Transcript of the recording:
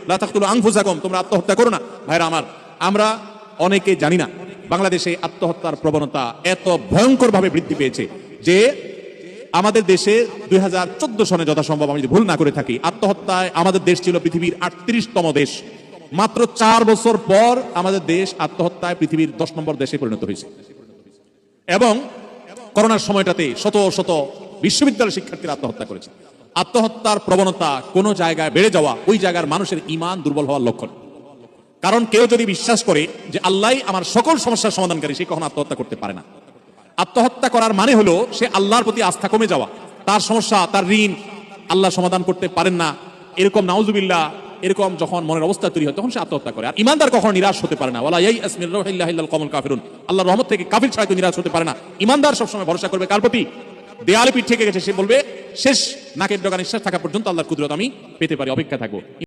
লা তাকতুলু আনফুসাকুম, তোমরা আত্মহত্যা করো না। ভাইরা আমার, আমরা অনেকে জানি না বাংলাদেশে আত্মহত্যার প্রবণতা এত ভয়ঙ্করভাবে বৃদ্ধি পেয়েছে যে আমাদের দেশে 2014 সনে যথাসম্ভব আমি যদি ভুল না করে থাকি, আত্মহত্যায় আমাদের দেশ ছিল পৃথিবীর 38তম দেশ। মাত্র 4 বছর পর আমাদের দেশ আত্মহত্যায় পৃথিবীর 10 নম্বর দেশে পরিণত হয়েছে। এবং করোনার সময়টাতে শত শত বিশ্ববিদ্যালয় শিক্ষার্থীরা আত্মহত্যা করেছে। আত্মহত্যার প্রবণতা কোন জায়গায় বেড়ে যাওয়া, ওই জায়গার মানুষের ঈমান দুর্বল হওয়ার লক্ষণ। কারণ কেউ যদি বিশ্বাস করে যে আল্লাহই আমার সকল সমস্যার সমাধানকারী, সে কখনো আত্মহত্যা করতে পারে না। আত্মহত্যা করার মানে হলো সে আল্লাহর প্রতি আস্থা কমে যাওয়া, তার সমস্যা, তার ঋণ আল্লাহ সমাধান করতে পারেন না, এরকম নাউজুবিল্লাহ, এরকম যখন মনের অবস্থা তৈরি হয় তখন সে আত্মহত্যা করে। আর ঈমানদার কখনো নিরাশ হতে পারে না। ওয়ালা ইয়াইআস মির রাউহিল্লাহি ইল্লাল কওমুল কাফিরুন, আল্লাহর রহমত থেকে কাফির ছাড়া কেউ নিরাশ হতে পারে না। ঈমানদার সবসময় ভরসা করবে কার প্রতি? দেয়ালে পিঠ থেকে গেছে, সে বলবে শেষ নাকের ডগা নিঃশ্বাস থাকা পর্যন্ত আল্লাহর কুদরত আমি পেতে পারি, অপেক্ষা থাকবো।